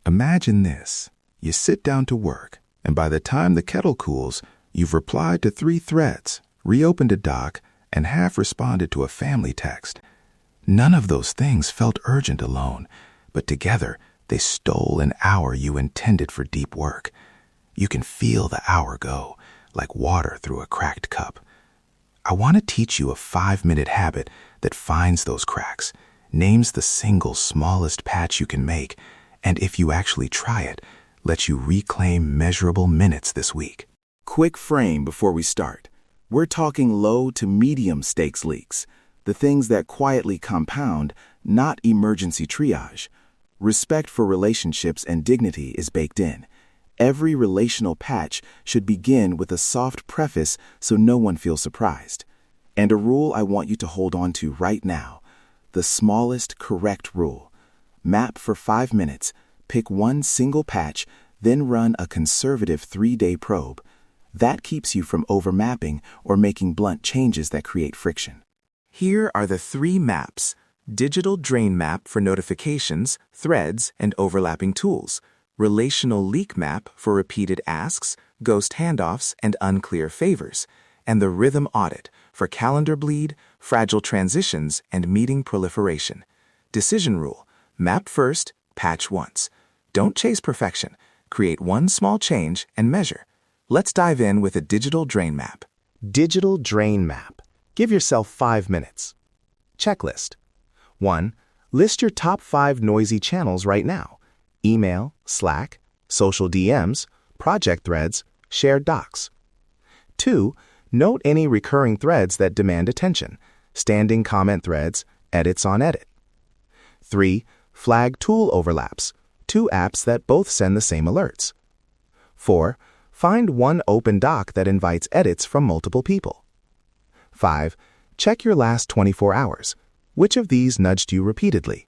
Imagine this. You sit down to work, and by the time the kettle cools, you've replied to 3 threads, reopened a doc, and half responded to a family text. None of those things felt urgent alone, but together they stole an hour you intended for deep work. You can feel the hour go, like water through a cracked cup. I want to teach you a 5-minute habit that finds those cracks, names the single smallest patch you can make, and if you actually try it, lets you reclaim measurable minutes this week. Quick frame before we start. We're talking low to medium stakes leaks, the things that quietly compound, not emergency triage. Respect for relationships and dignity is baked in. Every relational patch should begin with a soft preface so no one feels surprised. And a rule I want you to hold on to right now. The smallest correct rule. Map for 5 minutes, pick one single patch, then run a conservative 3-day probe. That keeps you from overmapping or making blunt changes that create friction. Here are the 3 maps. Digital drain map for notifications, threads, and overlapping tools. Relational leak map for repeated asks, ghost handoffs, and unclear favors. And the rhythm audit for calendar bleed, fragile transitions, and meeting proliferation. Decision rule: map first, patch once. Don't chase perfection. Create one small change and measure. Let's dive in with a digital drain map. Digital drain map. Give yourself 5 minutes. Checklist. 1. List your top 5 noisy channels right now. Email, Slack, social DMs, project threads, shared docs. 2. Note any recurring threads that demand attention. Standing comment threads, edits on edit. 3. Flag tool overlaps. 2 apps that both send the same alerts. 4. Find one open doc that invites edits from multiple people. 5. Check your last 24 hours. Which of these nudged you repeatedly?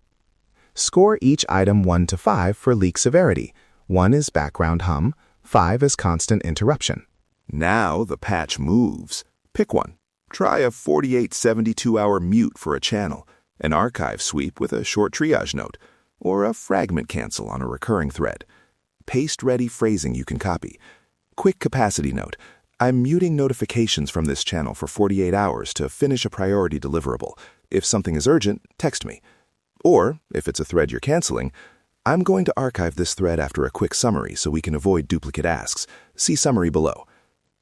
Score each item 1 to 5 for leak severity. 1 is background hum, 5 is constant interruption. Now the patch moves. Pick one. Try a 48-72-hour mute for a channel, an archive sweep with a short triage note, or a fragment cancel on a recurring thread. Paste-ready phrasing you can copy. Quick capacity note. I'm muting notifications from this channel for 48 hours to finish a priority deliverable. If something is urgent, text me. Or, if it's a thread you're canceling, I'm going to archive this thread after a quick summary so we can avoid duplicate asks. See summary below.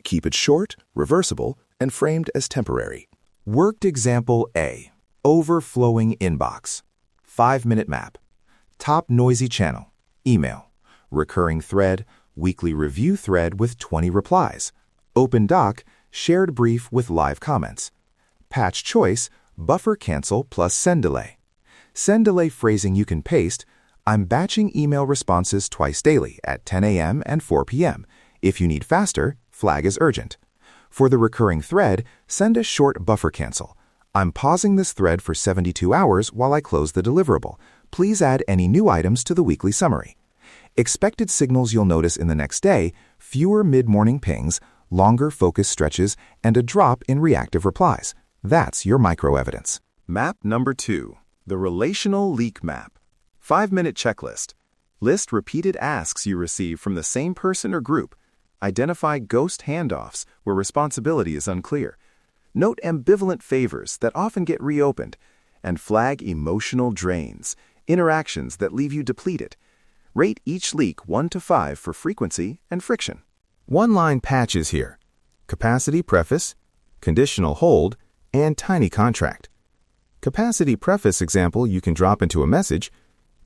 Keep it short, reversible, and framed as temporary. Worked example A. Overflowing inbox. 5-minute map. Top noisy channel. Email. Recurring thread. Weekly review thread with 20 replies. Open doc. Shared brief with live comments. Patch choice. Buffer cancel plus send delay. Send delay phrasing you can paste. I'm batching email responses twice daily at 10 a.m. and 4 p.m. If you need faster, flag as urgent. For the recurring thread, send a short buffer cancel. I'm pausing this thread for 72 hours while I close the deliverable. Please add any new items to the weekly summary. Expected signals you'll notice in the next day: fewer mid-morning pings, longer focus stretches, and a drop in reactive replies. That's your micro-evidence. Map number 2. The Relational Leak Map. 5-minute checklist. List repeated asks you receive from the same person or group. Identify ghost handoffs where responsibility is unclear. Note ambivalent favors that often get reopened. And flag emotional drains, interactions that leave you depleted. Rate each leak 1 to 5 for frequency and friction. One-line patches here. Capacity preface, conditional hold, and tiny contract. Capacity preface example you can drop into a message.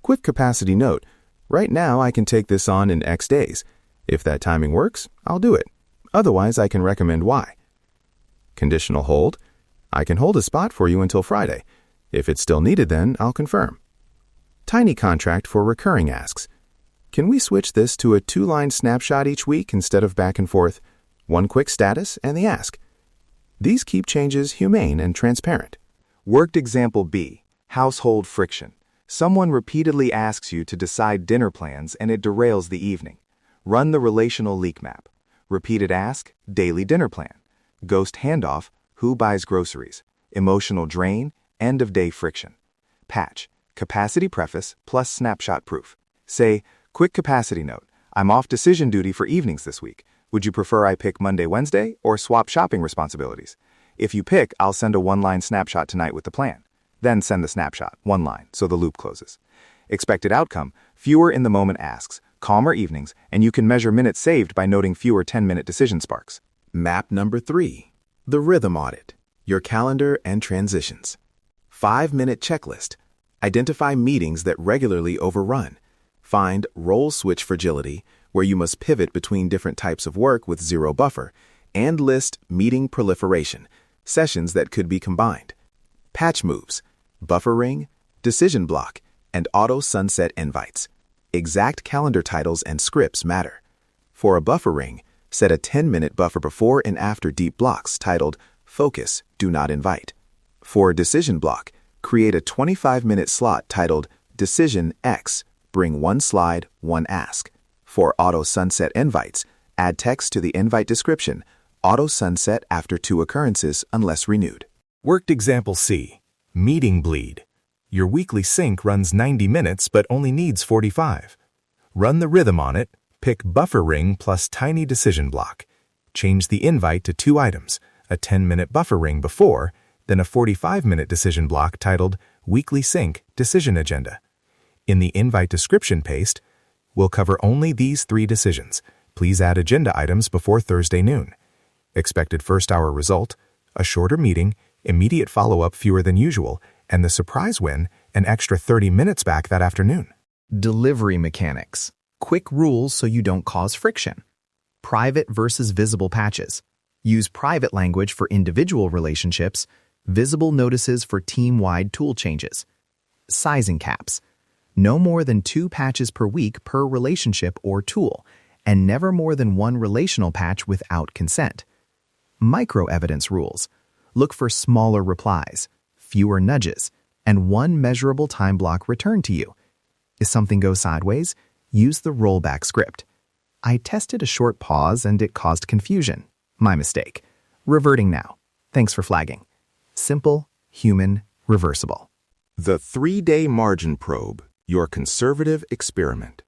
Quick capacity note. Right now I can take this on in X days. If that timing works, I'll do it. Otherwise, I can recommend Y. Conditional hold. I can hold a spot for you until Friday. If it's still needed then, I'll confirm. Tiny contract for recurring asks. Can we switch this to a 2-line snapshot each week instead of back and forth? One quick status and the ask. These keep changes humane and transparent. Worked example B. Household friction. Someone repeatedly asks you to decide dinner plans and it derails the evening. Run the relational leak map. Repeated ask, daily dinner plan. Ghost handoff, who buys groceries. Emotional drain, end-of-day friction. Patch, capacity preface plus snapshot proof. Say, Quick capacity note. I'm off decision duty for evenings this week. Would you prefer I pick Monday, Wednesday, or swap shopping responsibilities? If you pick, I'll send a one-line snapshot tonight with the plan. Then send the snapshot, one line, so the loop closes. Expected outcome, fewer in-the-moment asks, calmer evenings, and you can measure minutes saved by noting fewer 10-minute decision sparks. Map number 3. The Rhythm Audit. Your calendar and transitions. 5-minute checklist. Identify meetings that regularly overrun. Find role switch fragility, where you must pivot between different types of work with zero buffer, and list meeting proliferation, sessions that could be combined. Patch moves, buffer ring, decision block, and auto sunset invites. Exact calendar titles and scripts matter. For a buffer ring, set a 10-minute buffer before and after deep blocks titled Focus, Do Not Invite. For a decision block, create a 25-minute slot titled Decision X, Bring one slide, one ask. For auto sunset invites, add text to the invite description, auto sunset after 2 occurrences unless renewed. Worked example C. Meeting bleed. Your weekly sync runs 90 minutes but only needs 45. Run the rhythm on it, pick buffer ring plus tiny decision block. Change the invite to 2 items, a 10-minute buffer ring before, then a 45-minute decision block titled Weekly Sync Decision Agenda. In the invite description paste, we'll cover only these 3 decisions. Please add agenda items before Thursday noon. Expected first-hour result, a shorter meeting, immediate follow-up fewer than usual, and the surprise win, an extra 30 minutes back that afternoon. Delivery mechanics. Quick rules so you don't cause friction. Private versus visible patches. Use private language for individual relationships, visible notices for team-wide tool changes. Sizing caps. No more than 2 patches per week per relationship or tool, and never more than 1 relational patch without consent. Micro-evidence rules. Look for smaller replies, fewer nudges, and 1 measurable time block returned to you. If something goes sideways, use the rollback script. I tested a short pause and it caused confusion. My mistake. Reverting now. Thanks for flagging. Simple, human, reversible. The 3-day margin probe, your conservative experiment.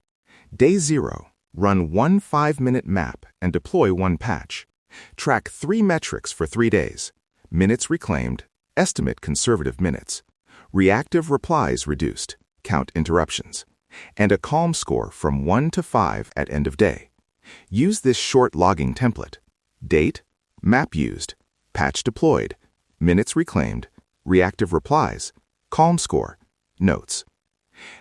Day 0, run 1 5-minute map and deploy 1 patch. Track 3 metrics for 3 days. Minutes reclaimed, estimate conservative minutes. Reactive replies reduced, count interruptions. And a calm score from 1 to 5 at end of day. Use this short logging template. Date, map used, patch deployed, minutes reclaimed, reactive replies, calm score, notes.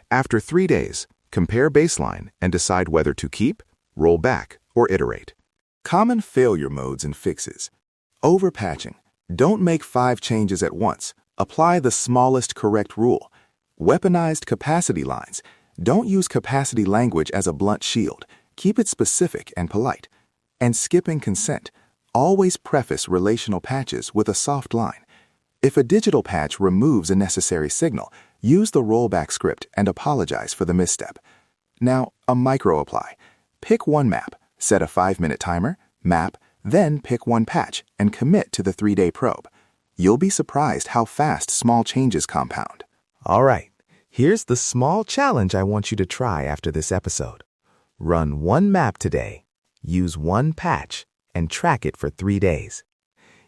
After 3 days, compare baseline and decide whether to keep, roll back, or iterate. Common failure modes and fixes. Overpatching. Don't make 5 changes at once. Apply the smallest correct rule. Weaponized capacity lines. Don't use capacity language as a blunt shield. Keep it specific and polite. And skipping consent. Always preface relational patches with a soft line. If a digital patch removes a necessary signal, use the rollback script and apologize for the misstep. Now, a micro apply. Pick 1 map, set a 5-minute timer, map, then pick 1 patch and commit to the 3-day probe. You'll be surprised how fast small changes compound. All right, here's the small challenge I want you to try after this episode. Run 1 map today, use 1 patch, and track it for 3 days.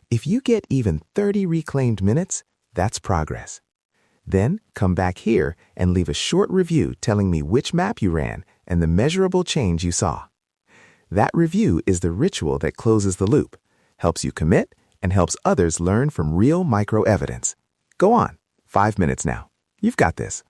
If you get even 30 reclaimed minutes, that's progress. Then come back here and leave a short review telling me which map you ran and the measurable change you saw. That review is the ritual that closes the loop, helps you commit, and helps others learn from real micro evidence. Go on, 5 minutes now. You've got this.